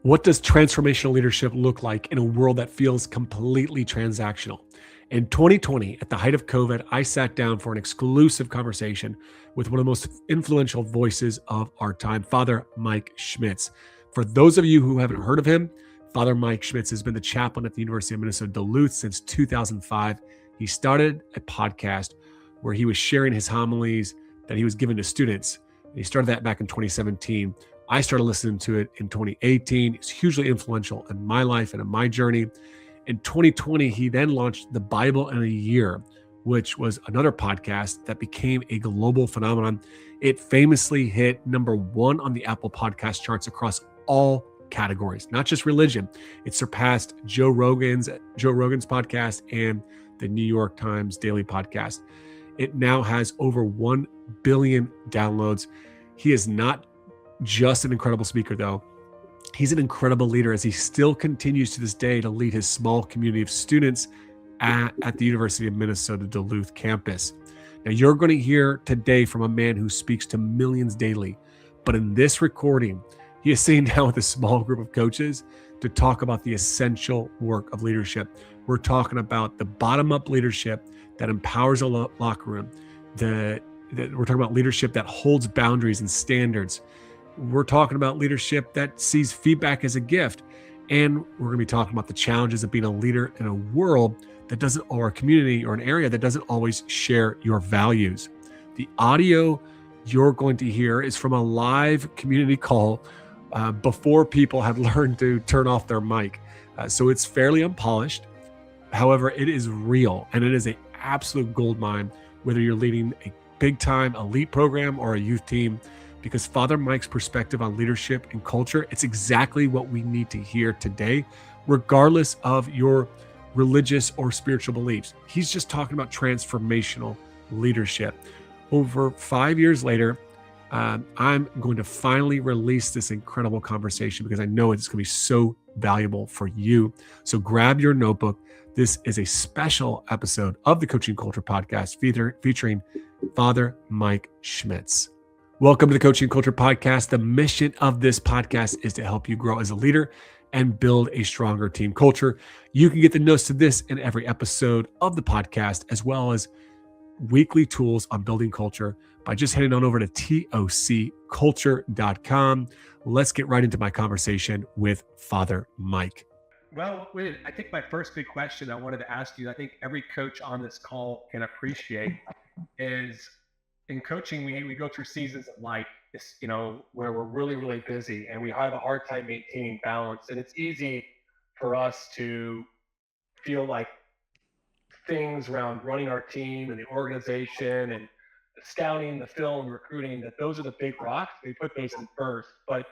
What does transformational leadership look like in a world that feels completely transactional? In 2020, at the height of COVID, I sat down for an exclusive conversation with one of the most influential voices of our time, Father Mike Schmitz. For those of you who haven't heard of him, Father Mike Schmitz has been the chaplain at the University of Minnesota Duluth since 2005. He started a podcast where he was sharing his homilies that he was giving to students. He started that back in 2017. I started listening to it in 2018. It's hugely influential in my life and in my journey. In 2020, he then launched The Bible in a Year, which was another podcast that became a global phenomenon. It famously hit #1 on the Apple podcast charts across all categories, not just religion. It surpassed Joe Rogan's podcast and the New York Times Daily Podcast. It now has over 1 billion downloads. He is not just an incredible speaker, though. He's an incredible leader as he still continues to this day to lead his small community of students at the University of Minnesota Duluth campus. Now, you're going to hear today from a man who speaks to millions daily, but in this recording, he is sitting down with a small group of coaches to talk about the essential work of leadership. We're talking about the bottom-up leadership that empowers a locker room. We're talking about leadership that holds boundaries and standards. We're talking about leadership that sees feedback as a gift. And we're going to be talking about the challenges of being a leader in a world that doesn't, or a community or an area that doesn't always share your values. The audio you're going to hear is from a live community call before people had learned to turn off their mic. So it's fairly unpolished. However, it is real, and it is an absolute goldmine, whether you're leading a big-time elite program or a youth team, because Father Mike's perspective on leadership and culture, it's exactly what we need to hear today, regardless of your religious or spiritual beliefs. He's just talking about transformational leadership. Over 5 years later, I'm going to finally release this incredible conversation because I know it's going to be so valuable for you. So grab your notebook. This is a special episode of the Coaching Culture Podcast featuring Father Mike Schmitz. Welcome to the Coaching Culture Podcast. The mission of this podcast is to help you grow as a leader and build a stronger team culture. You can get the notes to this in every episode of the podcast, as well as weekly tools on building culture by just heading on over to tocculture.com. Let's get right into my conversation with Father Mike. Well, I think my first big question I wanted to ask you, I think every coach on this call can appreciate, is in coaching, we go through seasons of life, where we're really, really busy and we have a hard time maintaining balance. And it's easy for us to feel like things around running our team and the organization and the scouting, the film, and recruiting, that those are the big rocks. We put those in first. But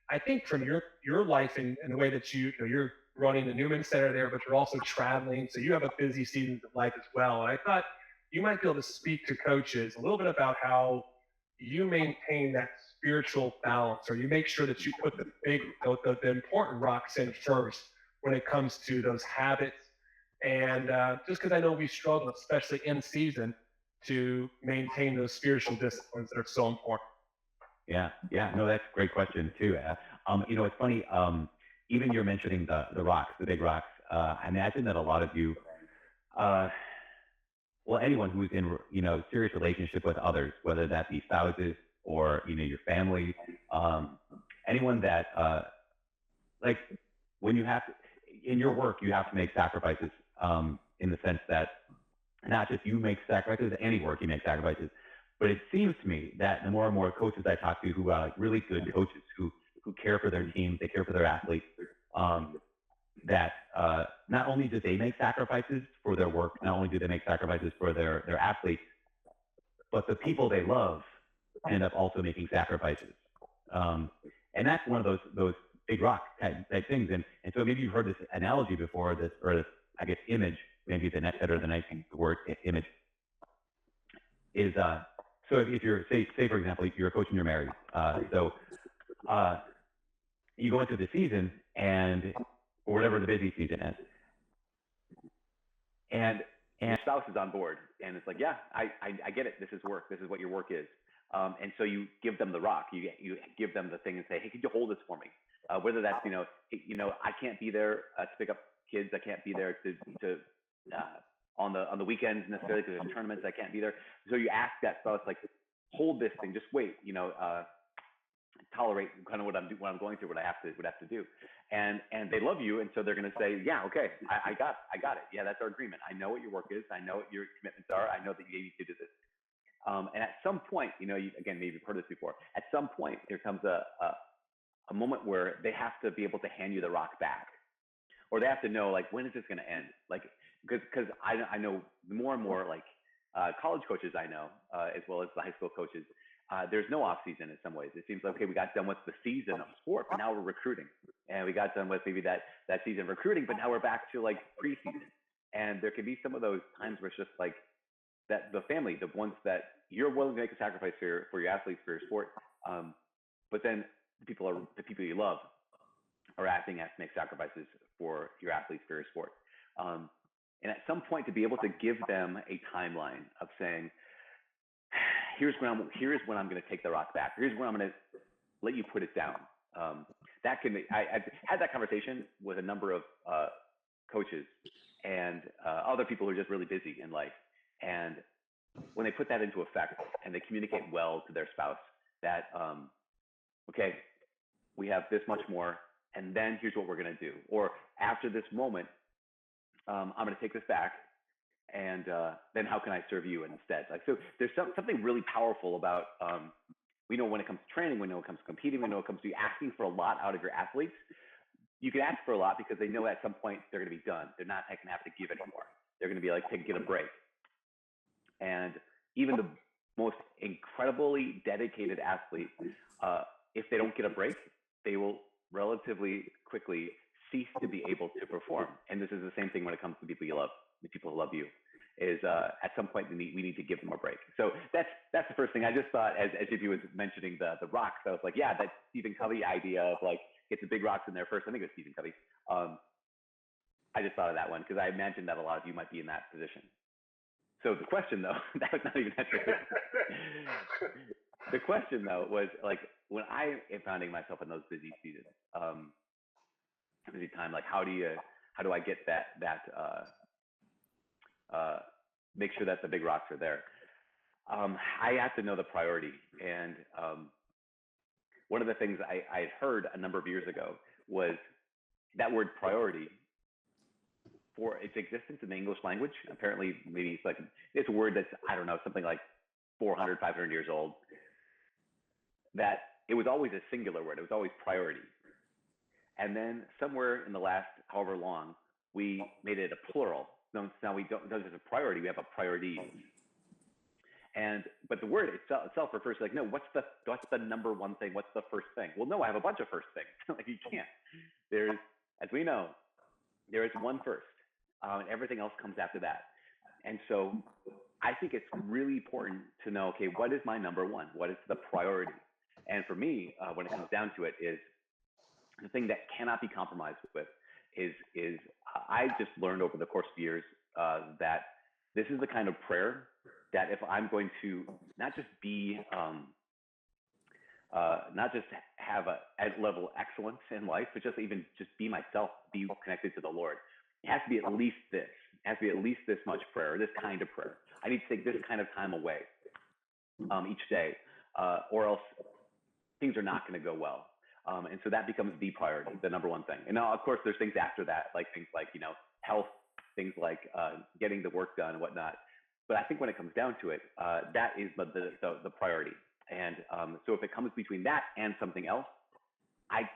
I think from your life and the way that you're running the Newman Center there, but you're also traveling, so you have a busy season of life as well. And I thought you might be able to speak to coaches a little bit about how you maintain that spiritual balance, or you make sure that you put the important rocks in first when it comes to those habits. And just because I know we struggle, especially in season, to maintain those spiritual disciplines that are so important. Yeah. No, that's a great question too. It's funny. Even you're mentioning the rocks, the big rocks. I imagine that a lot of you, anyone who's in serious relationship with others, whether that be spouses or your family, anyone that like when you have to, in your work, you have to make sacrifices. In the sense that not just you make sacrifices, any work you make sacrifices. But it seems to me that the more and more coaches I talk to who are really good coaches who care for their teams, they care for their athletes, that not only do they make sacrifices for their work, not only do they make sacrifices for their athletes, but the people they love end up also making sacrifices. And that's one of those big rock type things. And so maybe you've heard this analogy before, this image, maybe the net better than I think the word image is, so if you're, say for example, if you're a coach and you're married, you go into the season or whatever the busy season is, and spouse is on board and it's like, yeah, I get it. This is work. This is what your work is. And so you give them the rock, you give them the thing and say, hey, could you hold this for me? whether that's, I can't be there to pick up kids. I can't be there to on the weekends necessarily because there's tournaments. I can't be there. So you ask that spouse, like, hold this thing, just wait, tolerate kind of what I'm going through, what I have to do. And they love you. And so they're going to say, yeah, okay, I got it. Yeah, that's our agreement. I know what your work is. I know what your commitments are. I know that you need to do this. And at some point, again, maybe you've heard this before, at some point there comes a moment where they have to be able to hand you the rock back, or they have to know, like, when is this going to end? Like, because I know more and more, like, college coaches I know, as well as the high school coaches, there's no off season in some ways. It seems like, okay, we got done with the season of sport, but now we're recruiting, and we got done with maybe that season of recruiting, but now we're back to like preseason. And there can be some of those times where it's just like that the family, the ones that you're willing to make a sacrifice for your athletes, for your sport, but then the people you love are acting to make sacrifices for your athletes, for your sport. And at some point, to be able to give them a timeline of saying, here's when I'm going to take the rock back. Here's when I'm going to let you put it down. I've had that conversation with a number of coaches and other people who are just really busy in life. And when they put that into effect and they communicate well to their spouse that, okay, we have this much more, and then here's what we're going to do. Or after this moment, I'm going to take this back, and then how can I serve you instead? Like, so there's something really powerful about, we know when it comes to training, we know when it comes to competing, we know when it comes to asking for a lot out of your athletes. You can ask for a lot because they know at some point they're going to be done. They're not going to have to give anymore. They're going to be like, get a break. And even the most incredibly dedicated athlete, if they don't get a break, they will relatively quickly cease to be able to perform. And this is the same thing when it comes to people you love, the people who love you, is at some point we need to give them a break. So that's the first thing. I just thought, as JP was mentioning the rocks, I was like, yeah, that Stephen Covey idea of like, get the big rocks in there first. I think it was Stephen Covey. I just thought of that one because I imagine that a lot of you might be in that position. So the question though, that was not even answering. The question though was like, when I am finding myself in those busy seasons, busy time, like how do I get that make sure that the big rocks are there? I have to know the priority. And one of the things I had heard a number of years ago was that word priority, for its existence in the English language. Apparently, maybe it's a word that's, I don't know, something like 400, 500 years old, that it was always a singular word. It was always priority. And then somewhere in the last however long, we made it a plural. Now we don't just a priority, we have a priorities. But the word itself refers to like, no, what's the number one thing? What's the first thing? Well, no, I have a bunch of first things. Like you can't. There's, as we know, there is one first, and everything else comes after that. And so I think it's really important to know, okay, what is my number one? What is the priority? And for me, when it comes down to it, is the thing that cannot be compromised with is I just learned over the course of years that this is the kind of prayer that if I'm going to not just be, not just have a level excellence in life, but just be myself, be connected to the Lord, it has to be at least this. It has to be at least this much prayer, this kind of prayer. I need to take this kind of time away each day, or else things are not going to go well. And so that becomes the priority, the number one thing. And now, of course, there's things after that, like things like, health, things like getting the work done and whatnot. But I think when it comes down to it, that is the priority. And so if it comes between that and something else, I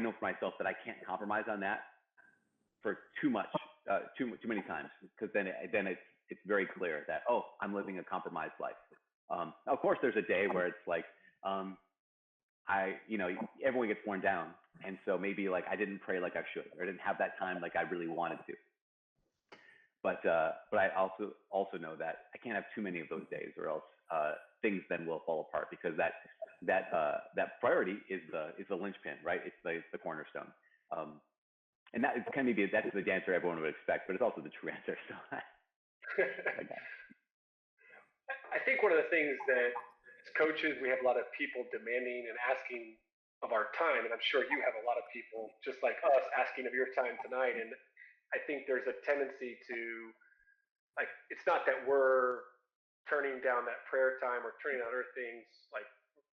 know for myself that I can't compromise on that for too many times, because then it's very clear that, oh, I'm living a compromised life. Of course, there's a day where it's like, everyone gets worn down. And so maybe like I didn't pray like I should, or I didn't have that time like I really wanted to. But I also know that I can't have too many of those days, or else things then will fall apart, because that priority is the linchpin, right? It's the cornerstone. And that is kind of that's the answer everyone would expect, but it's also the true answer. So I think one of the things that as coaches, we have a lot of people demanding and asking of our time. And I'm sure you have a lot of people just like us asking of your time tonight. And I think there's a tendency to, like, it's not that we're turning down that prayer time or turning on other things. Like,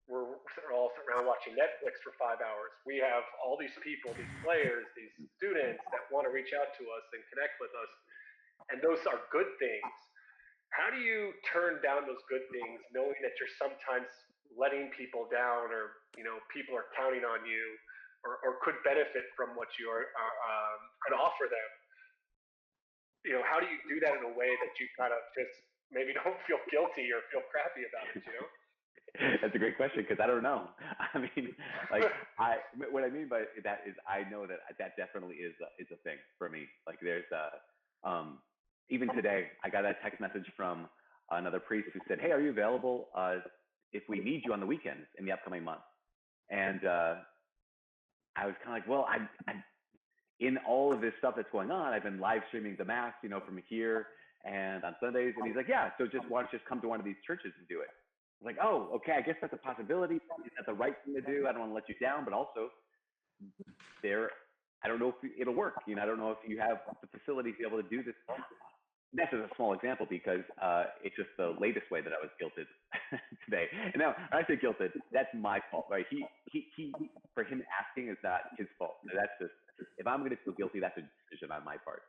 we're all sitting around watching Netflix for 5 hours. We have all these people, these players, these students that want to reach out to us and connect with us. And those are good things. How do you turn down those good things, knowing that you're sometimes letting people down, or people are counting on you, or could benefit from what you could offer them? How do you do that in a way that you kind of just maybe don't feel guilty or feel crappy about it? That's a great question, because I don't know. I mean, like, what I mean by that is I know that definitely is a thing for me. Like, there's even today, I got a text message from another priest who said, "Hey, are you available if we need you on the weekends in the upcoming month?" And I was kind of like, well, I'm in all of this stuff that's going on. I've been live streaming the mass, from here and on Sundays. And he's like, "Yeah, so why don't you just come to one of these churches and do it?" I was like, "Oh, okay, I guess that's a possibility. Is that the right thing to do? I don't want to let you down, but also I don't know if it'll work. I don't know if you have the facility to be able to do this." That's just a small example, because it's just the latest way that I was guilted today. And now, when I say guilted, that's my fault, right? He for him asking is not his fault. That's just, if I'm going to feel guilty, that's a decision on my part.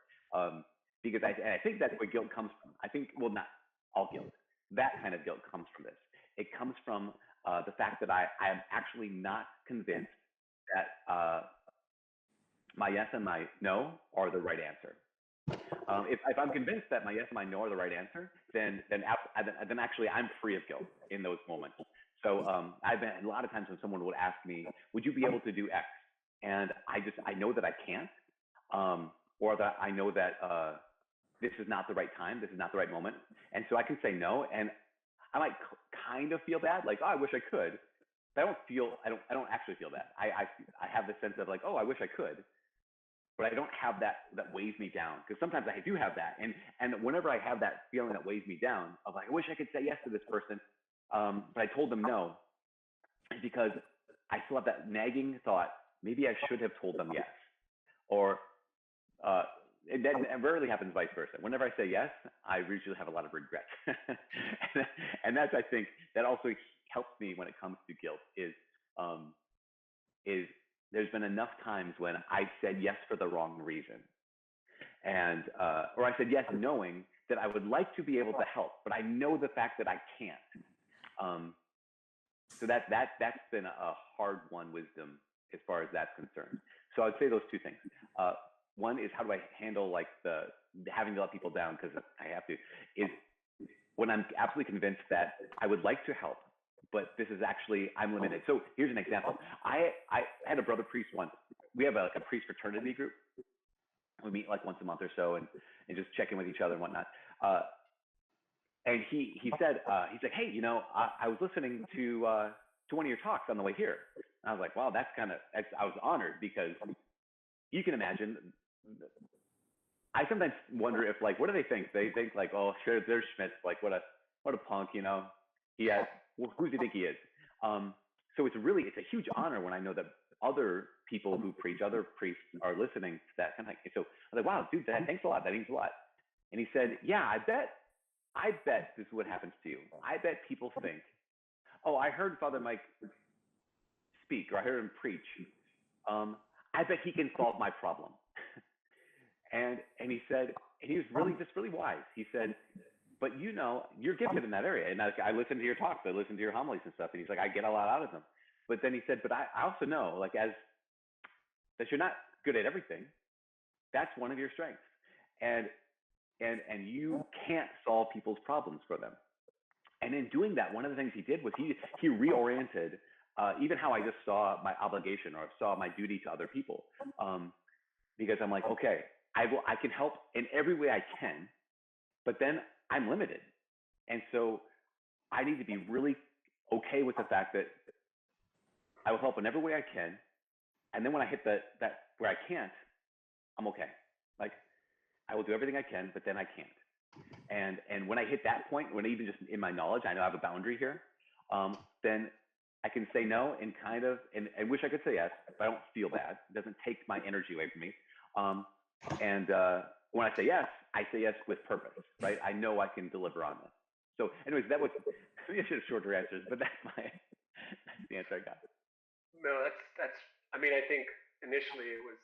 Because I think that's where guilt comes from. I think, well, not all guilt. That kind of guilt comes from this. It comes from the fact that I am actually not convinced that my yes and my no are the right answer. If I'm convinced that my yes and my no are the right answer, then actually I'm free of guilt in those moments. So I've been, a lot of times when someone would ask me, "Would you be able to do X?" And I know that I can't, or that I know that this is not the right time, this is not the right moment, and so I can say no, and I might kind of feel bad, like, "Oh, I wish I could," but I don't actually feel that. I have this sense of like, "Oh, I wish I could." But I don't have that weighs me down, because sometimes I do have that, and whenever I have that feeling that weighs me down of like, I wish I could say yes to this person, but I told them no, because I still have that nagging thought, maybe I should have told them yes, or it rarely happens vice versa. Whenever I say yes, I usually have a lot of regret, and that's, I think that also helps me when it comes to guilt is there's been enough times when I said yes for the wrong reason, and or I said yes knowing that I would like to be able to help, but I know the fact that I can't. So that's been a hard won wisdom as far as that's concerned. So I'd say those two things. One is, how do I handle like the having to let people down because I have to, is when I'm absolutely convinced that I would like to help, but this is actually, I'm limited. So here's an example. I had a brother priest once. We have a priest fraternity group. We meet like once a month or so and just check in with each other and whatnot. And he said, he's like, "Hey, I was listening to one of your talks on the way here." And I was like, wow, I was honored, because you can imagine, I sometimes wonder if, like, what do they think? They think like, "Oh, sure, there's Schmitz, like what a punk, who does he think he is?" So it's a huge honor when I know that other people who preach, other priests are listening to that kind of thing. So I was like, "Wow, dude, thanks a lot. That means a lot." And he said, "Yeah, I bet this is what happens to you. I bet people think, oh, I heard Father Mike speak, or I heard him preach. I bet he can solve my problem." and he said, and he was really wise. He said, "But you're gifted in that area. And I listen to your talks, I listen to your homilies and stuff." And he's like, "I get a lot out of them." But then he said, "But I also know, like, that you're not good at everything. That's one of your strengths. And you can't solve people's problems for them." And in doing that, one of the things he did was he reoriented even how I just saw my obligation or saw my duty to other people. Because I'm like, okay, I can help in every way I can, but then I'm limited. And so I need to be really okay with the fact that I will help in every way I can. And then when I hit that where I can't, I'm okay. Like, I will do everything I can, but then I can't. And when I hit that point, when even just in my knowledge, I know I have a boundary here, then I can say no and kind of, and I wish I could say yes, but I don't feel bad. It doesn't take my energy away from me. And when I say yes with purpose, right? I know I can deliver on this. So anyways, that was, maybe I should have shorter answers, but that's the answer I got. No, that's. I mean, I think initially it was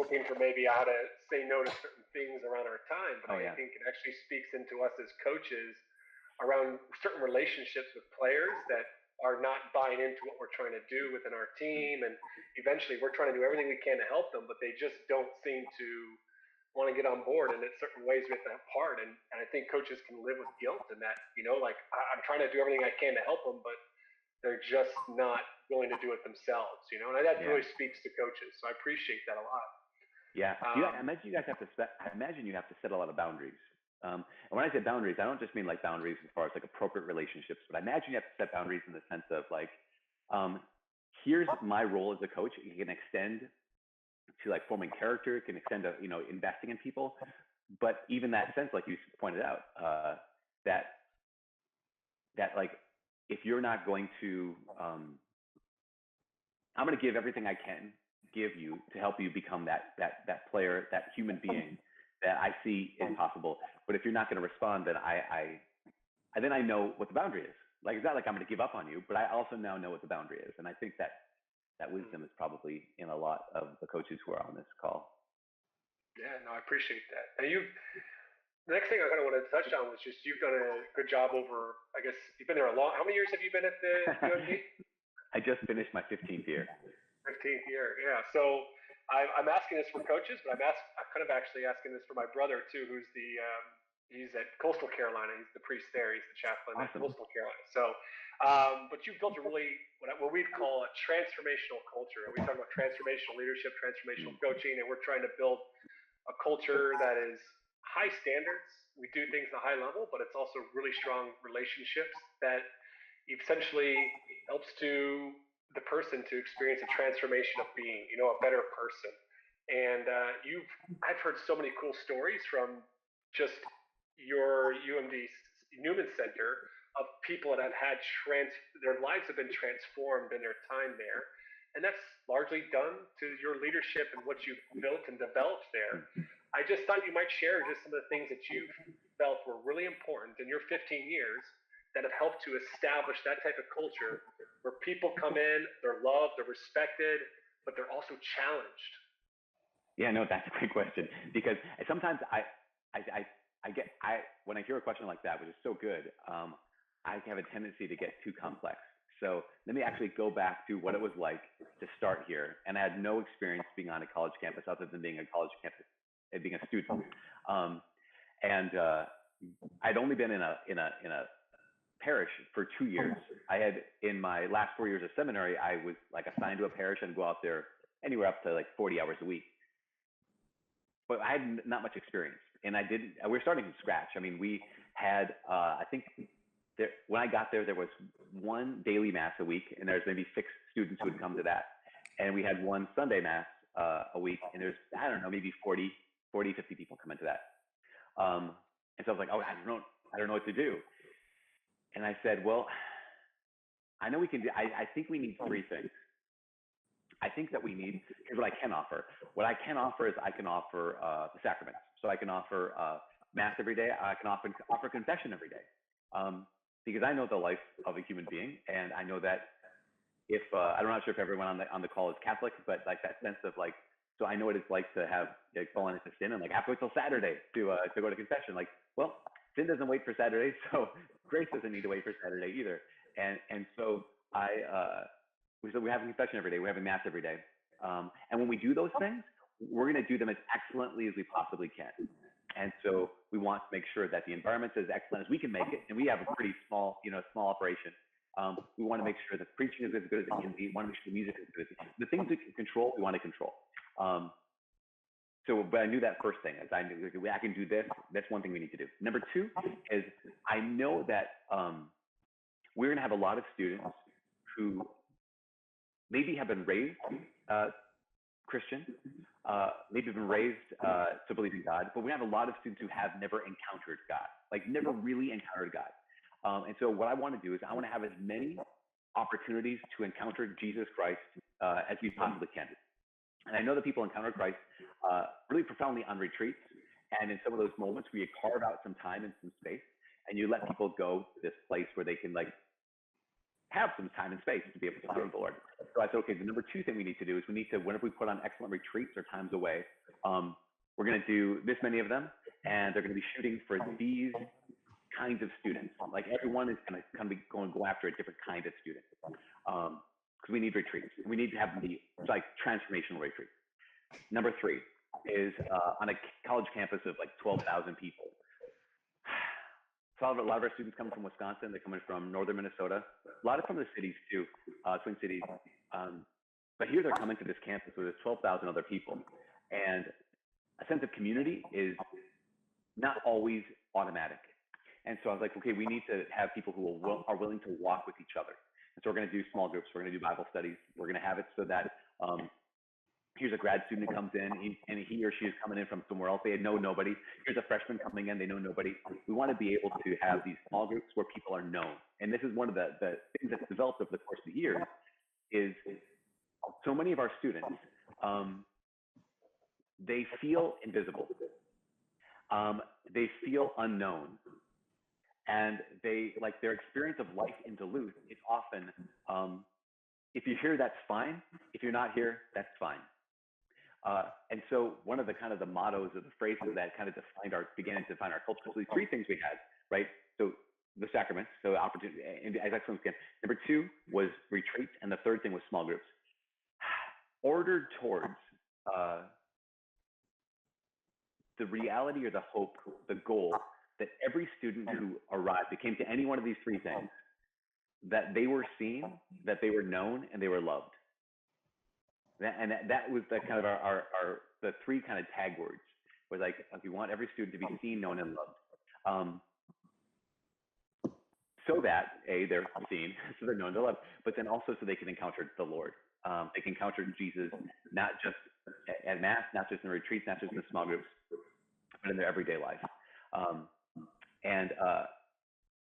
looking for maybe how to say no to certain things around our time, but I think it actually speaks into us as coaches around certain relationships with players that are not buying into what we're trying to do within our team, and eventually we're trying to do everything we can to help them, but they just don't seem to want to get on board, and in certain ways we have to have part. And I think coaches can live with guilt in that, like I'm trying to do everything I can to help them, but they're just not willing to do it themselves, and that really speaks to coaches. So I appreciate that a lot. Yeah. I imagine you guys have to set a lot of boundaries. And when I say boundaries, I don't just mean like boundaries as far as like appropriate relationships, but I imagine you have to set boundaries in the sense of like, here's my role as a coach. It can extend to like forming character, it can extend to, investing in people. But even that sense, like you pointed out, that like, if you're not going to, I'm going to give everything I can give you to help you become that player, that human being that I see is possible. But if you're not going to respond, then then I know what the boundary is. Like, it's not like I'm going to give up on you, but I also now know what the boundary is. And I think that wisdom is probably in a lot of the coaches who are on this call. Yeah, no, I appreciate that. Now the next thing I kind of wanted to touch on was just you've done a good job over, I guess, you've been there how many years have you been at the UMD? I just finished my 15th year. 15th year, yeah. So I'm asking this for coaches, but I'm kind of actually asking this for my brother too, who's he's at Coastal Carolina. He's the priest there. He's the chaplain at Coastal Carolina. So, but you've built a really, what we'd call a transformational culture. We talk about transformational leadership, transformational coaching, and we're trying to build a culture that is high standards. We do things at a high level, but it's also really strong relationships that essentially helps to the person to experience a transformation of being, a better person. And I've heard so many cool stories from just your UMD Newman Center of people that have had their lives have been transformed in their time there. And that's largely done to your leadership and what you've built and developed there. I just thought you might share just some of the things that you've felt were really important in your 15 years that have helped to establish that type of culture where people come in, they're loved, they're respected, but they're also challenged. Yeah, no, that's a great question, because sometimes when I hear a question like that, which is so good, I have a tendency to get too complex. So let me actually go back to what it was like to start here. And I had no experience being on a college campus other than being a college campus and being a student. I'd only been in a parish for 2 years. I had, in my last 4 years of seminary, I was like assigned to a parish and go out there anywhere up to like 40 hours a week. But I had not much experience, and we're starting from scratch. I mean, we had, I think when I got there was one daily mass a week, and there's maybe 6 students who would come to that. And we had one Sunday mass a week, and there's, I don't know, maybe 40, 50 people come into that. And so I was like, oh, I don't know what to do. And I said, well, I know we can do, I think we need 3 things. I think that we need, here's what I can offer. What I can offer is I can offer the sacraments. So I can offer mass every day. I can offer confession every day. Because I know the life of a human being. And I know that if, I'm not sure if everyone on the call is Catholic, but like that sense of like, so I know what it's like to have fallen into sin and like have to wait till Saturday to go to confession. Like, well, sin doesn't wait for Saturday, so grace doesn't need to wait for Saturday either. And so we have confession every day. We have a mass every day. And when we do those things, we're going to do them as excellently as we possibly can. And so we want to make sure that the environment is as excellent as we can make it. And we have a pretty small operation. We want to make sure that preaching is as good as it can be. We want to make sure the music is as good as it can be. The things we can control, we want to control. But I knew that first thing is I knew I can do this. That's one thing we need to do. Number 2 is I know that we're going to have a lot of students who maybe have been raised Christian, maybe been raised to believe in God, but we have a lot of students who have never encountered God, like never really encountered God. And so what I want to do is I want to have as many opportunities to encounter Jesus Christ as we possibly can. And I know that people encounter Christ really profoundly on retreats, and in some of those moments where you carve out some time and some space, and you let people go to this place where they can like have some time and space to be able to honor the Lord. So I said, okay, the number 2 thing we need to do is we need to, whenever we put on excellent retreats or times away, we're going to do this many of them, and they're going to be shooting for these kinds of students. Like everyone is going to kind of go after a different kind of student, because we need retreats. We need to have them be like transformational retreats. Number 3 is on a college campus of like 12,000 people. So a lot of our students come from Wisconsin. They're coming from northern Minnesota. A lot of from the cities too, Twin Cities. But here they're coming to this campus where there's 12,000 other people, and a sense of community is not always automatic. And so I was like, okay, we need to have people who are willing to walk with each other. And so we're going to do small groups. We're going to do Bible studies. We're going to have it so that here's a grad student who comes in, and he or she is coming in from somewhere else. They know nobody. Here's a freshman coming in. They know nobody. We want to be able to have these small groups where people are known. And this is one of the things that's developed over the course of the years is so many of our students, they feel invisible. They feel unknown. And they, like, their experience of life in Duluth is often, if you're here, that's fine. If you're not here, that's fine. And so one of the kind of the mottos of the phrases that kind of began to define our culture. So these 3 things we had, right? So the sacraments, so opportunity, and as excellence again. Number 2 was retreats, and the 3rd thing was small groups. Ordered towards the reality or the hope, the goal that every student who arrived, that came to any one of these 3 things, that they were seen, that they were known, and they were loved. That was the kind of the 3 kind of tag words. Was like, we want every student to be seen, known, and loved. So that they're seen, so they're known, they're loved, but then also so they can encounter the Lord. They can encounter Jesus not just at Mass, not just in retreats, not just in small groups, but in their everyday life.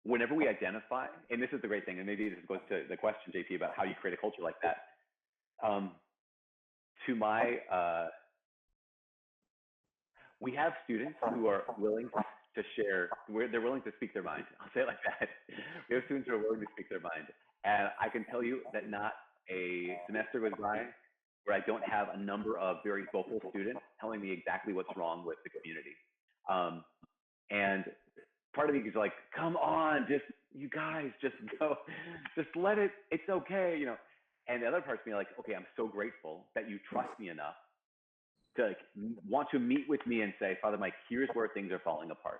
Whenever we identify, and this is the great thing, and maybe this goes to the question, JP, about how you create a culture like that. We have students who are willing to share, they're willing to speak their mind. I'll say it like that. We have students who are willing to speak their mind. And I can tell you that not a semester goes by where I don't have a number of very vocal students telling me exactly what's wrong with the community. And part of me is like, come on, you guys, just go, just let it, it's okay, you know. And the other parts of me are like, okay, I'm so grateful that you trust me enough to want to meet with me and say, Father Mike, here's where things are falling apart.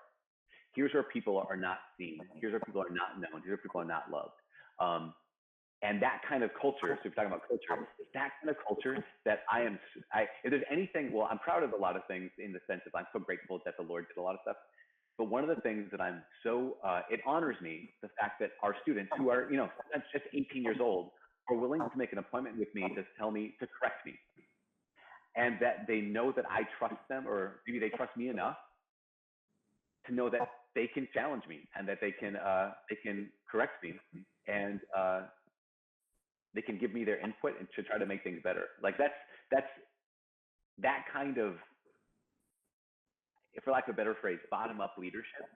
Here's where people are not seen. Here's where people are not known. Here's where people are not loved. And that kind of culture, so if you're talking about culture, that kind of culture that if there's anything, well, I'm proud of a lot of things in the sense of I'm so grateful that the Lord did a lot of stuff. But one of the things that I'm so, it honors me, the fact that our students who are, you know, just 18 years old, are willing to make an appointment with me to tell me, to correct me. And that they know that I trust them, or maybe they trust me enough to know that they can challenge me and that they can correct me, and they can give me their input and to try to make things better. Like that's that kind of, for lack of a better phrase, bottom up leadership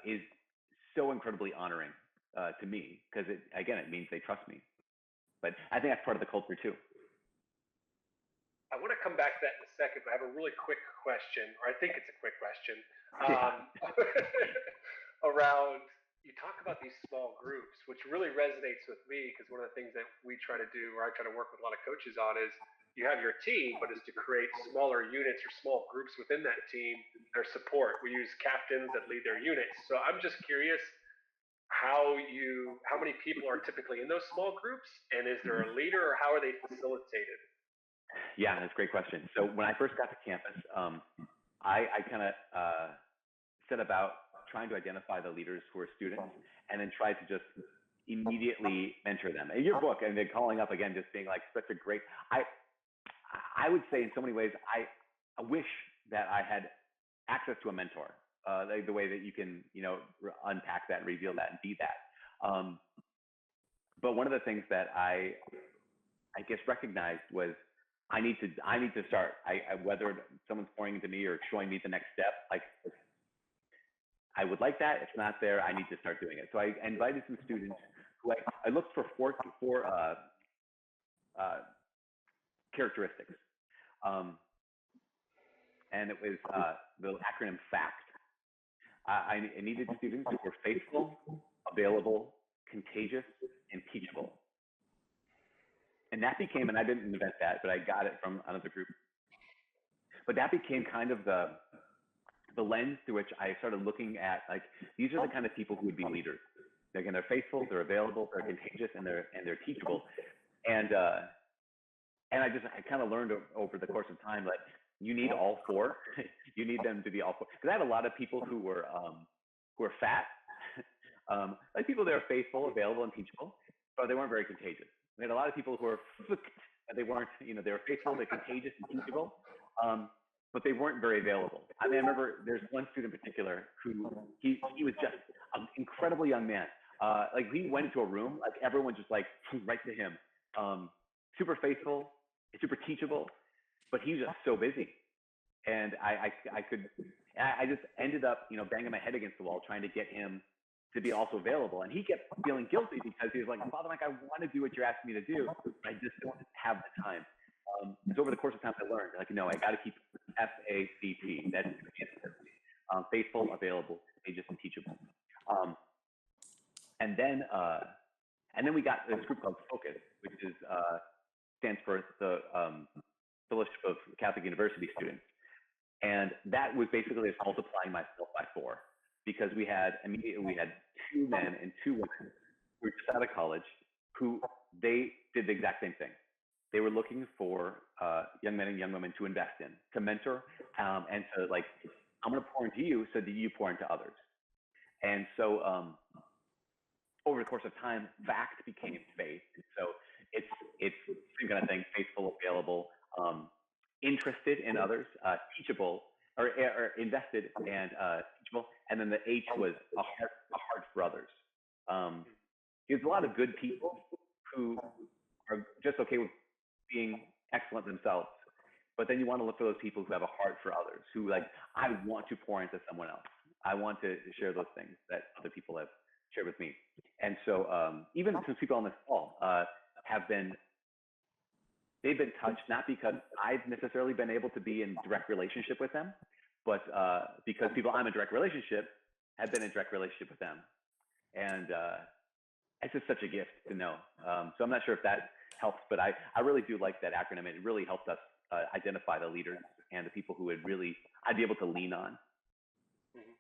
is so incredibly honoring to me, because it means they trust me. But I think that's part of the culture too. I want to come back to that in a second, but I have a really quick question, or I think it's a quick question, around, you talk about these small groups, which really resonates with me, because one of the things that we try to do, or I try to work with a lot of coaches on, is you have your team, but it's to create smaller units or small groups within that team, their support. We use captains that lead their units. So I'm just curious how many people are typically in those small groups, and is there a leader, or how are they facilitated? Yeah, that's a great question. So when I first got to campus, I kind of set about trying to identify the leaders who are students, and then try to just immediately mentor them. In your book, and then calling up again, just being like such a great, I would say in so many ways, I wish that I had access to a mentor, the way that you can, you know, unpack that, reveal that, and be that. but one of the things that I guess recognized was I need to start. Whether someone's pouring into me or showing me the next step, like I would like that. If it's not there, I need to start doing it. So I invited some students who I looked for four characteristics. And it was the acronym FACT. I needed students who were faithful, available, contagious, and teachable. And that became, and I didn't invent that, but I got it from another group. But that became kind of the lens through which I started looking at, like, these are the kind of people who would be leaders. They're faithful, they're available, they're contagious, and they're teachable. And I kind of learned over the course of time, like, you need all four. You need them to be all four. Because I had a lot of people who were fat, like people that are faithful, available, and teachable, but they weren't very contagious. We had a lot of people who were they weren't, they were faithful, they're contagious, and teachable, but they weren't very available. I mean, I remember there's one student in particular who he was just an incredible young man. Like, he went into a room, like everyone just like right to him. Super faithful, super teachable, but he was just so busy. And I just ended up, banging my head against the wall trying to get him to be also available. And he kept feeling guilty because he was like, Father Mike, I want to do what you're asking me to do, but I just don't have the time. So over the course of time, I learned, like, no, I got to keep FACT. That's faithful, available, contagious, and teachable. And then we got this group called Focus, which stands for the Fellowship of Catholic University Students. And that was basically just multiplying myself by 4, because we had 2 men and 2 women who were just out of college who they did the exact same thing. They were looking for young men and young women to invest in, to mentor, and to, like, I'm going to pour into you so that you pour into others. And so over the course of time, FACT became faith. So it's the same kind of thing: faithful, available, interested in others, teachable, or invested and teachable. And then the H was a heart for others. There's a lot of good people who are just okay with being excellent themselves, but then you want to look for those people who have a heart for others, who, like, I want to pour into someone else. I want to share those things that other people have shared with me. And so even some people on this call they've been touched, not because I've necessarily been able to be in direct relationship with them, but because people I'm in direct relationship have been in direct relationship with them. And it's just such a gift to know. So I'm not sure if that helps, but I really do like that acronym. It really helped us identify the leaders and the people who I'd be able to lean on. Mm-hmm.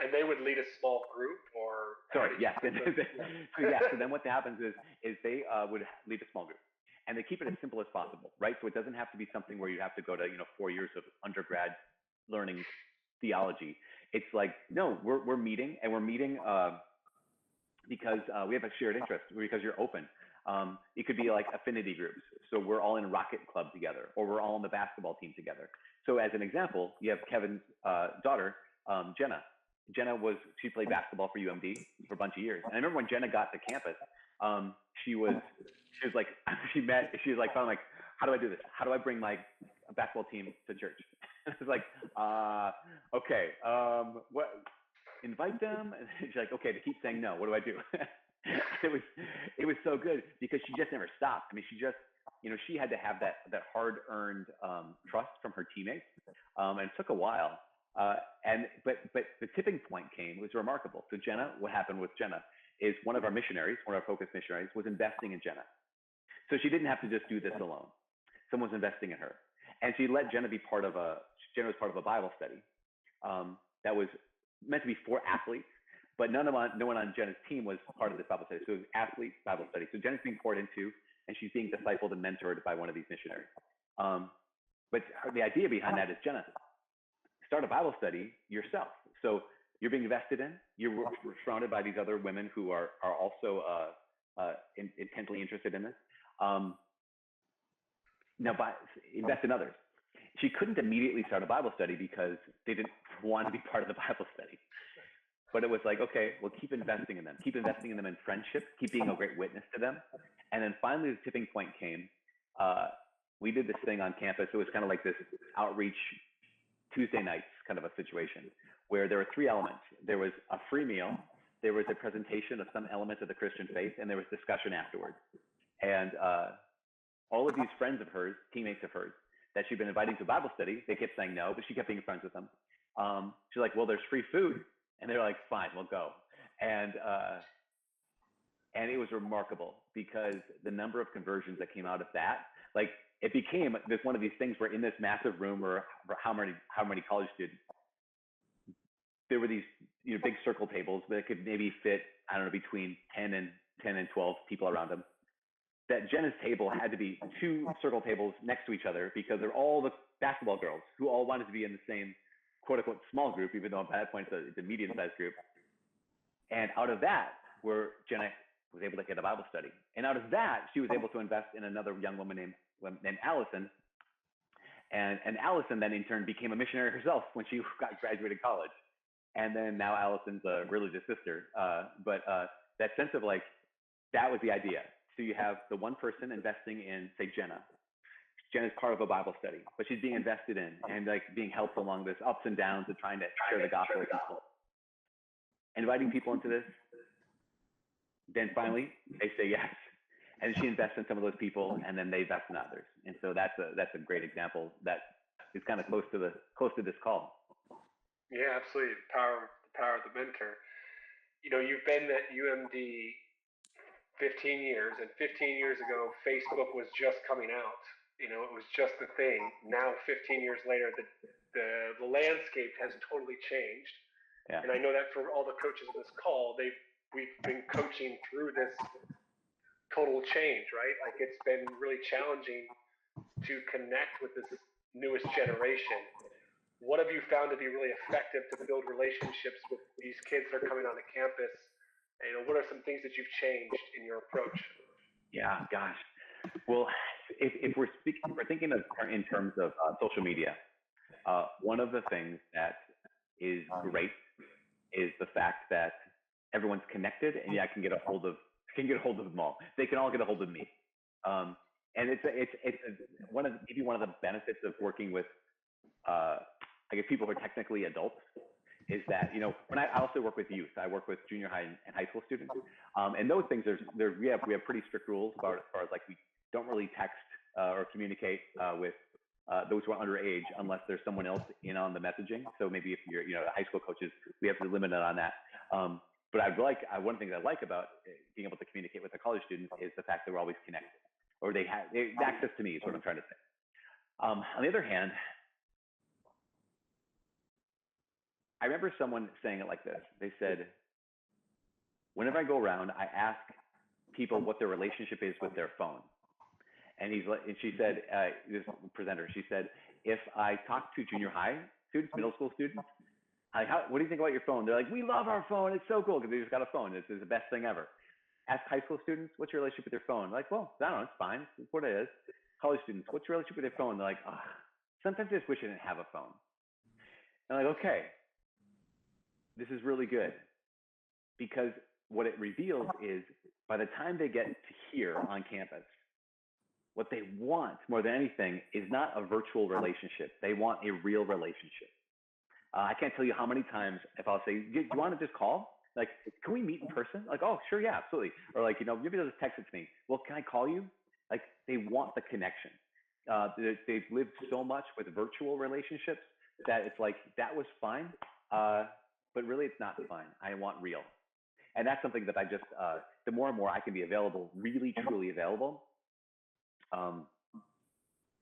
And they would lead a small group, or? Sorry, yes. So then what happens is they would lead a small group. And they keep it as simple as possible, right? So it doesn't have to be something where you have to go to 4 years of undergrad learning theology. It's like, no, we're meeting, and we're meeting because we have a shared interest, because you're open. It could be like affinity groups. So we're all in Rocket Club together, or we're all on the basketball team together. So as an example, you have Kevin's daughter, Jenna. She played basketball for UMD for a bunch of years. And I remember when Jenna got to campus, she was like, I'm like, how do I do this? How do I bring my basketball team to church? I was like, okay, what? Invite them? And she's like, okay, they keep saying no. What do I do? It was so good because she just never stopped. I mean, she just, she had to have that hard-earned trust from her teammates, and it took a while. But the tipping point came. It was remarkable. So Jenna, what happened with Jenna is one of our focus missionaries, was investing in Jenna. So she didn't have to just do this alone. Someone was investing in her, and she let Jenna be Jenna was part of a Bible study that was meant to be for athletes, but no one on Jenna's team was part of this Bible study. So it was athletes Bible study. So Jenna's being poured into, and she's being discipled and mentored by one of these missionaries. But the idea behind that is, Jenna, start a Bible study yourself. So you're being invested in. You're surrounded by these other women who are also intently interested in this. Now, invest in others. She couldn't immediately start a Bible study because they didn't want to be part of the Bible study. But it was like, okay, well, keep investing in them. Keep investing in them in friendship. Keep being a great witness to them. And then finally, the tipping point came. We did this thing on campus. It was kind of like this outreach Tuesday nights kind of a situation where there were 3 elements. There was a free meal, there was a presentation of some element of the Christian faith, and there was discussion afterwards. And all of these friends of hers, teammates of hers, that she'd been inviting to Bible study, they kept saying no, but she kept being friends with them. She's like, well, there's free food. And they're like, fine, we'll go. And it was remarkable because the number of conversions that came out of that, like it became this one of these things where in this massive room or how many college students, there were these big circle tables that could maybe fit, I don't know, between 10 and 12 people around them. That Jenna's table had to be 2 circle tables next to each other because they're all the basketball girls who all wanted to be in the same quote unquote small group, even though at that point it's a medium sized group. And out of that, where Jenna was able to get a Bible study. And out of that, she was able to invest in another young woman named Allison. And Allison then in turn became a missionary herself when she graduated college. And then now Allison's a religious sister. But that sense of like, that was the idea. So you have the one person investing in, say, Jenna. Jenna's part of a Bible study, but she's being invested in and like being helped along this ups and downs of trying to share the gospel with people. Inviting people into this. Then finally, they say yes. And she invests in some of those people, and then they invest in others. And so that's a great example that is kind of close to this call. Yeah, absolutely. The power of the mentor. You've been at UMD 15 years, and 15 years ago, Facebook was just coming out. It was just the thing. Now, 15 years later, the landscape has totally changed. Yeah. And I know that for all the coaches on this call, we've been coaching through this total change, right? Like it's been really challenging to connect with this newest generation. What have you found to be really effective to build relationships with these kids that are coming onto campus? What are some things that you've changed in your approach? Yeah, gosh. Well, if we're thinking of in terms of social media, one of the things that is great is the fact that everyone's connected, and I can get a hold of them all. They can all get a hold of me, and it's one of the benefits of working with I guess people who are technically adults is that when I also work with youth. I work with junior high and high school students, and those things we have pretty strict rules about as far as like we don't really text or communicate with those who are underage unless there's someone else in on the messaging. So maybe if you're high school coaches, we have to limit it on that. But one thing I like about being able to communicate with the college students is the fact that we're always connected, or they have access to me is what I'm trying to say. On the other hand, I remember someone saying it like this. They said, whenever I go around, I ask people what their relationship is with their phone. And she said, this presenter, she said, if I talk to junior high students, middle school students, what do you think about your phone? They're like, we love our phone. It's so cool because they just got a phone. It's the best thing ever. Ask high school students, what's your relationship with your phone? They're like, well, I don't know, it's fine. It's what it is. College students, what's your relationship with your phone? They're like, oh, sometimes I just wish I didn't have a phone. And I'm like, okay, this is really good, because what it reveals is by the time they get to here on campus, what they want more than anything is not a virtual relationship. They want a real relationship. I can't tell you how many times if I'll say, do you want to just call? Like, can we meet in person? Like, oh, sure, yeah, absolutely. Or like, maybe they'll just text it to me. Well, can I call you? Like, they want the connection. They've lived so much with virtual relationships that it's like, that was fine. But really it's not fine. I want real. And that's something that I just, the more and more I can be available, really, truly available,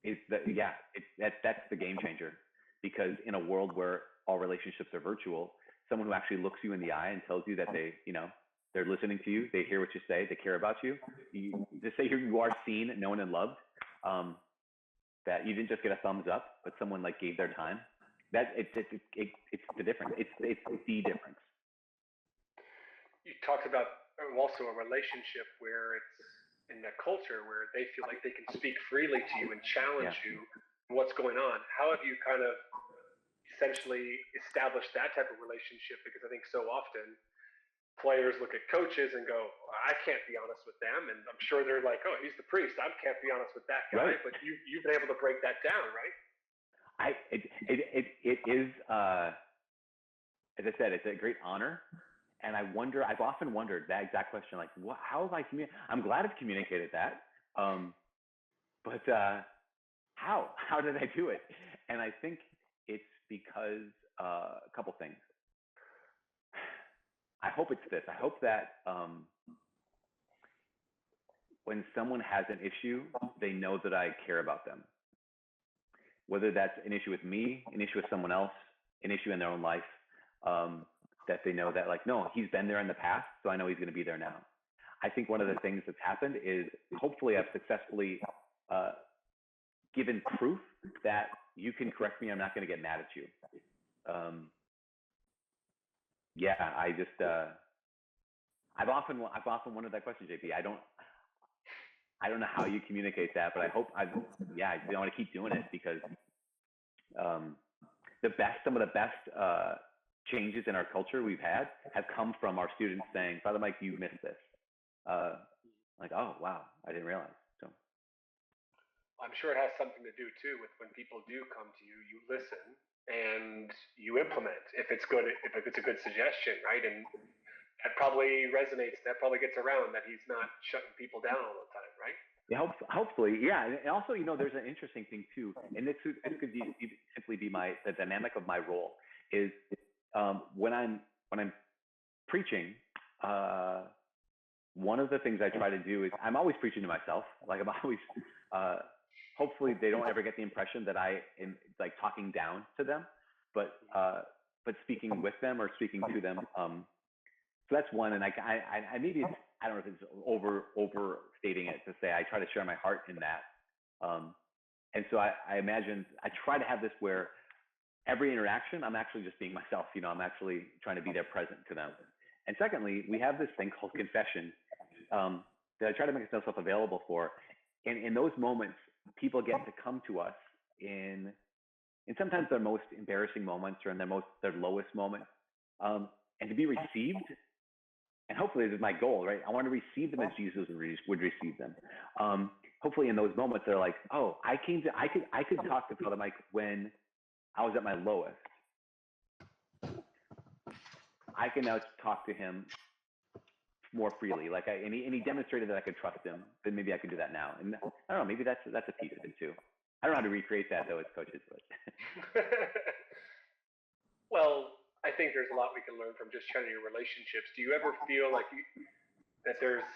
that's the game changer. Because in a world where all relationships are virtual, someone who actually looks you in the eye and tells you that they're listening to you, they hear what you say, they care about you, to say you are seen, known, and loved, that you didn't just get a thumbs up, but someone like gave their time. That it's the difference. It's the difference. You talked about also a relationship where it's in a culture where they feel like they can speak freely to you and challenge you what's going on. How have you kind of essentially establish that type of relationship? Because I think so often players look at coaches and go, I can't be honest with them. And I'm sure they're like, oh, he's the priest. I can't be honest with that guy. Right. But you've been able to break that down, right? It is, as I said, it's a great honor. And I've often wondered that exact question, like, how have I communicated? I'm glad I've communicated that. But how did I do it? And I think it's because a couple things. I hope it's this. I hope that when someone has an issue, they know that I care about them. Whether that's an issue with me, an issue with someone else, an issue in their own life, that they know that, like, no, he's been there in the past, so I know he's going to be there now. I think one of the things that's happened is hopefully I've successfully given proof that you can correct me. I'm not going to get mad at you. I just I've often wondered that question, JP. I don't know how you communicate that, but I hope I want to keep doing it, because some of the best changes in our culture we've had have come from our students saying, Father Mike, you missed this. Like, oh wow, I didn't realize. So I'm sure it has something to do too with when people do come to you, you listen and you implement if it's good, if it's a good suggestion, right? And that probably resonates, that probably gets around, that he's not shutting people down all the time, right? Yeah, hopefully, yeah. And also, there's an interesting thing too, and this could simply be the dynamic of my role is when I'm preaching, one of the things I try to do is I'm always preaching to myself. Like, I'm always, hopefully they don't ever get the impression that I am like talking down to them, but speaking with them or speaking to them. So that's one. And I maybe I don't know if it's overstating it to say I try to share my heart in that. And so I imagine I try to have this where every interaction, I'm actually just being myself. I'm actually trying to be there present to them. And secondly, we have this thing called confession that I try to make myself available for. And in those moments, people get to come to us in sometimes their most embarrassing moments or in their lowest moments, and to be received. And hopefully this is my goal, right? I want to receive them as Jesus would receive them. Hopefully in those moments, they're like, oh, I could talk to Father Mike when I was at my lowest. I can now talk to him more freely. And he demonstrated that I could trust him. Then maybe I could do that now. And I don't know, maybe that's a piece of it too. I don't know how to recreate that though as coaches, but. Well, I think there's a lot we can learn from just trying your relationships. Do you ever feel like that there's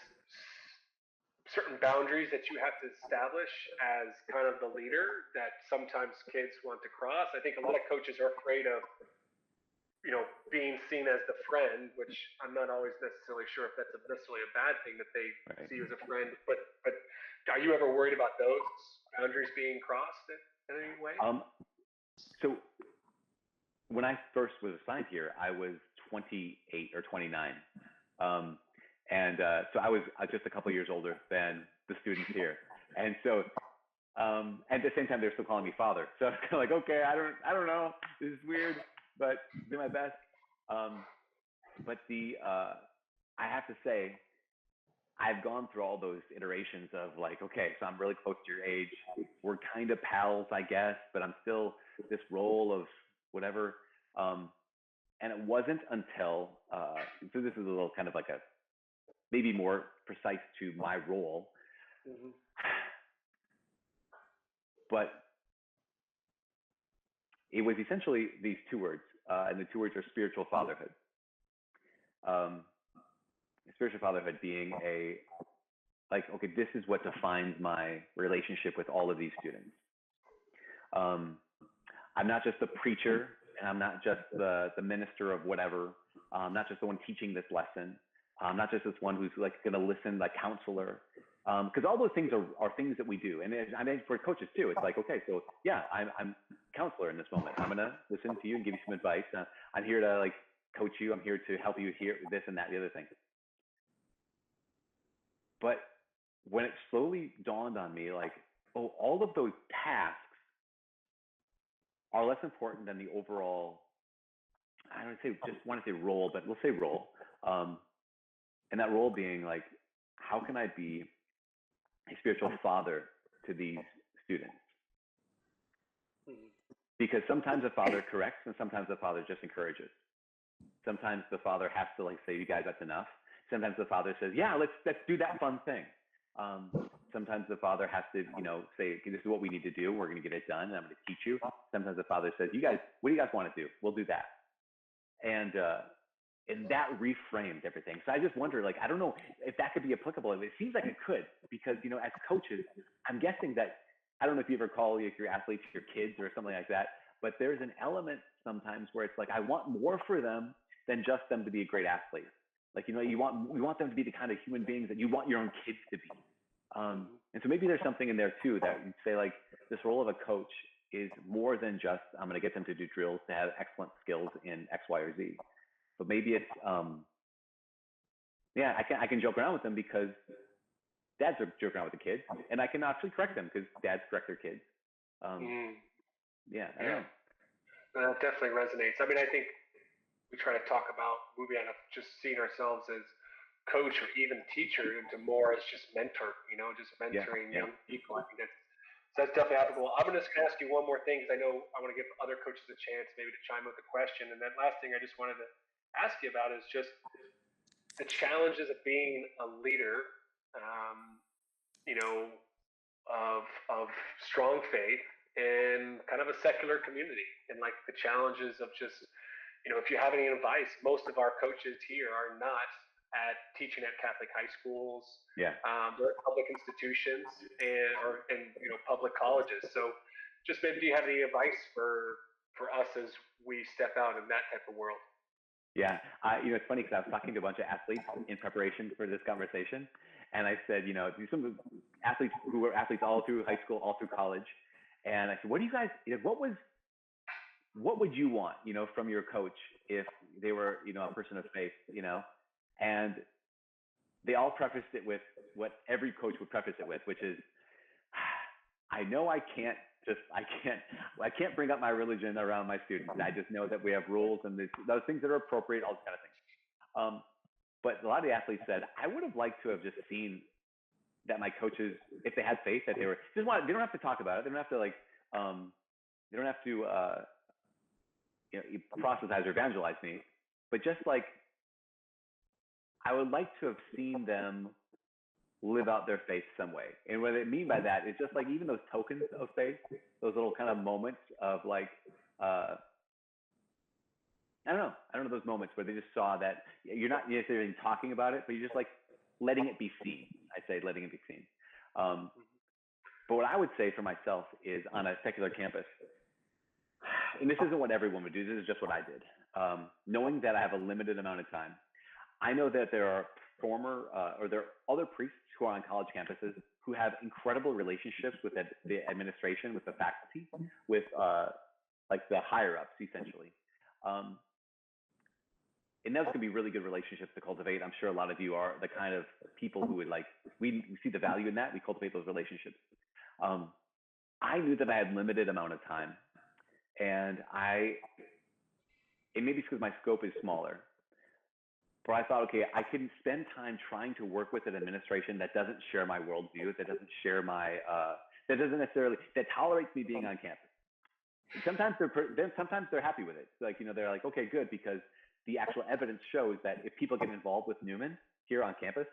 certain boundaries that you have to establish as kind of the leader that sometimes kids want to cross? I think a lot of coaches are afraid of, being seen as the friend, which I'm not always necessarily sure if that's necessarily a bad thing that they see you as a friend. But are you ever worried about those boundaries being crossed in any way? So when I first was assigned here, I was 28 or 29. So I was just a couple of years older than the students here. And so at the same time, they're still calling me father. So I was kind of like, okay, I don't know. This is weird, but do my best. But I have to say, I've gone through all those iterations of like, okay, so I'm really close to your age. We're kind of pals, I guess, but I'm still this role of whatever. And it wasn't until, so this is a little kind of like maybe more precise to my role. Mm-hmm. But it was essentially these two words, and the two words are spiritual fatherhood. Spiritual fatherhood being okay, this is what defines my relationship with all of these students. I'm not just the preacher, and I'm not just the minister of whatever. I'm not just the one teaching this lesson. I'm not just this one who's like going to listen, like counselor. Because all those things are things that we do. And I mean, for coaches too, it's like, okay, so yeah, I'm counselor in this moment. I'm going to listen to you and give you some advice. I'm here to like coach you. I'm here to help you hear this and that, the other thing. But when it slowly dawned on me, like, oh, all of those tasks are less important than the overall, I don't say, just want to say role, but we'll say role. And that role being like, how can I be a spiritual father to these students? Because sometimes the father corrects and sometimes the father just encourages. Sometimes the father has to like say, you guys, that's enough. Sometimes the father says, yeah, let's do that fun thing. Sometimes the father has to, say, okay, this is what we need to do. We're going to get it done and I'm going to teach you. Sometimes the father says, you guys, what do you guys want to do? We'll do that. And that reframed everything. So I just wonder, like, I don't know if that could be applicable. It seems like it could, because, as coaches, I'm guessing that, I don't know if you ever call your athletes your kids or something like that, but there's an element sometimes where it's like, I want more for them than just them to be a great athlete. Like, we want them to be the kind of human beings that you want your own kids to be. And so maybe there's something in there too, that you'd say like this role of a coach is more than just, I'm going to get them to do drills to have excellent skills in X, Y, or Z. But maybe it's, I can joke around with them because dads are joking around with the kids, and I can actually correct them because dads correct their kids. I don't know. That definitely resonates. I mean, I think we try to talk about moving out of just seeing ourselves as coach or even teacher into more as just mentor, just mentoring young people. I think that's definitely applicable. I'm just going to ask you one more thing, because I know I want to give other coaches a chance maybe to chime with a question. And then last thing I just wanted to ask you about is just the challenges of being a leader, of strong faith in kind of a secular community, and like the challenges of just, if you have any advice. Most of our coaches here are not at teaching at Catholic high schools. They're at public institutions or public colleges. So just maybe, do you have any advice for us as we step out in that type of world? Yeah, it's funny because I was talking to a bunch of athletes in preparation for this conversation, and I said, some athletes who were athletes all through high school, all through college, and I said, what do you guys, what would you want, from your coach if they were, a person of faith, and they all prefaced it with what every coach would preface it with, which is, I know I can't bring up my religion around my students. I just know that we have rules and those things that are appropriate, all these kind of things. But a lot of the athletes said, I would have liked to have just seen that my coaches, if they had faith, that they don't have to talk about it. They don't have to they don't have to, proselytize or evangelize me, but just like, I would like to have seen them live out their faith some way. And what I mean by that is just like, even those tokens of faith, those little kind of moments of like, I don't know, those moments where they just saw that you're not necessarily talking about it, but you're just like letting it be seen. I say letting it be seen. But what I would say for myself is, on a secular campus, and this isn't what everyone would do, this is just what I did. Knowing that I have a limited amount of time, I know that there are there are other priests who are on college campuses who have incredible relationships with the administration, with the faculty, with like the higher ups, essentially. And those can be really good relationships to cultivate. I'm sure a lot of you are the kind of people who would we see the value in that. We cultivate those relationships. I knew that I had limited amount of time, and it maybe it's because my scope is smaller. But I thought, okay, I can spend time trying to work with an administration that doesn't share my worldview, that doesn't share that tolerates me being on campus. And sometimes they're happy with it. Like, they're like, okay, good, because the actual evidence shows that if people get involved with Newman here on campus,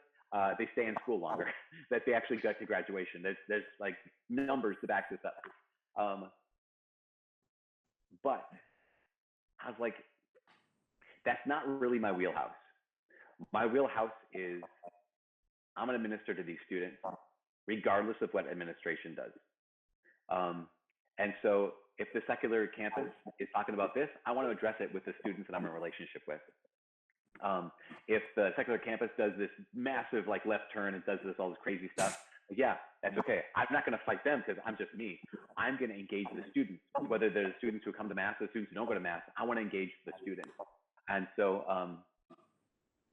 they stay in school longer, that they actually get to graduation. There's like numbers to back this up. But I was like, that's not really my wheelhouse. My wheelhouse is, I'm going to minister to these students regardless of what administration does. And so if the secular campus is talking about this, I want to address it with the students that I'm in a relationship with. If the secular campus does this massive left turn and does all this crazy stuff, yeah, that's okay. I'm not going to fight them because I'm just me. I'm going to engage the students, whether they're the students who come to Mass or the students who don't go to Mass. I want to engage the students. And so,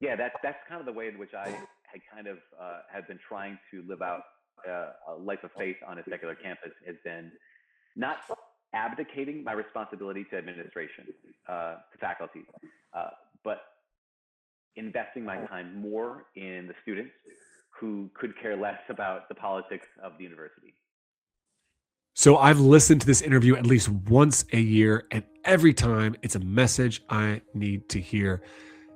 yeah, that's kind of the way in which I had kind of have been trying to live out a life of faith on a secular campus, has been not abdicating my responsibility to administration, to faculty, but investing my time more in the students who could care less about the politics of the university. So I've listened to this interview at least once a year, and every time it's a message I need to hear.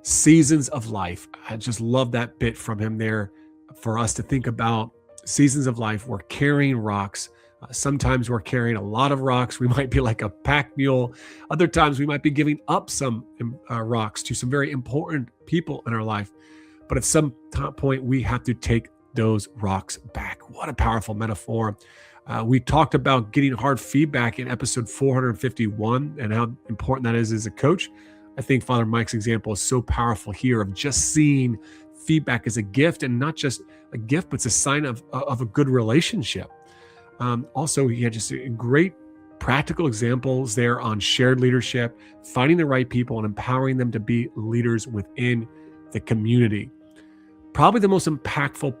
Seasons of life. I just love that bit from him there for us to think about seasons of life. We're carrying rocks. Sometimes we're carrying a lot of rocks. We might be like a pack mule. Other times we might be giving up some rocks to some very important people in our life. But at some point, we have to take those rocks back. What a powerful metaphor. We talked about getting hard feedback in episode 451 and how important that is as a coach. I think Father Mike's example is so powerful here of just seeing feedback as a gift, and not just a gift, but it's a sign of a good relationship. Also, he had just great practical examples there on shared leadership, finding the right people and empowering them to be leaders within the community. Probably the most impactful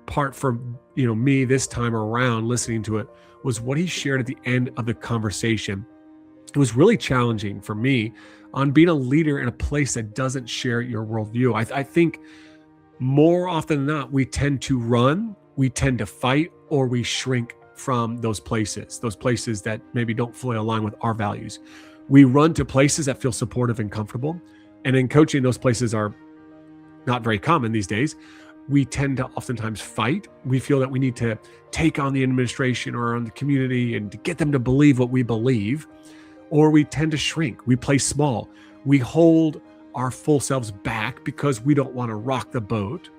part for me this time around listening to it was what he shared at the end of the conversation. It was really challenging for me on being a leader in a place that doesn't share your worldview. I think more often than not, we tend to run, we tend to fight, or we shrink from those places that maybe don't fully align with our values. We run to places that feel supportive and comfortable. And in coaching, those places are not very common these days. We tend to oftentimes fight. We feel that we need to take on the administration or on the community and to get them to believe what we believe. Or we tend to shrink. We play small. We hold our full selves back because we don't want to rock the boat.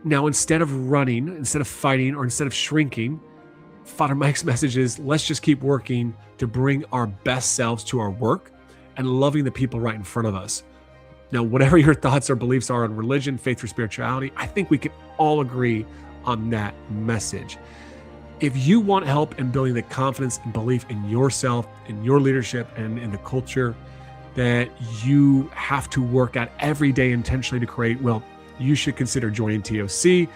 Now, instead of running, instead of fighting, or instead of shrinking, Father Mike's message is, let's just keep working to bring our best selves to our work and loving the people right in front of us. Now, whatever your thoughts or beliefs are on religion, faith, or spirituality, I think we can all agree on that message. If you want help in building the confidence and belief in yourself, in your leadership, and in the culture that you have to work at every day intentionally to create, well, you should consider joining TOC.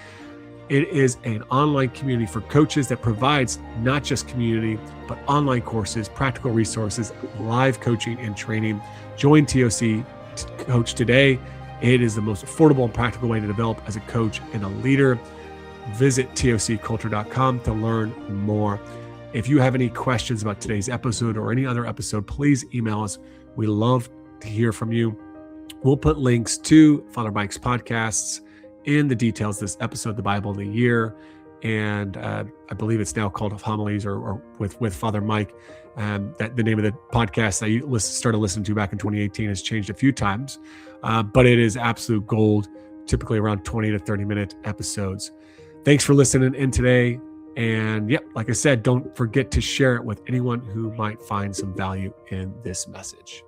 It is an online community for coaches that provides not just community, but online courses, practical resources, live coaching and training. Join TOC Coach today. It is the most affordable and practical way to develop as a coach and a leader. Visit tocculture.com to learn more. If you have any questions about today's episode or any other episode, please email us. We love to hear from you. We'll put links to Father Mike's podcasts in the details of this episode, The Bible in a Year. And I believe it's now called Homilies or with Father Mike. That the name of the podcast I started listening to back in 2018 has changed a few times, but it is absolute gold, typically around 20 to 30 minute episodes. Thanks for listening in today. And yep, like I said, don't forget to share it with anyone who might find some value in this message.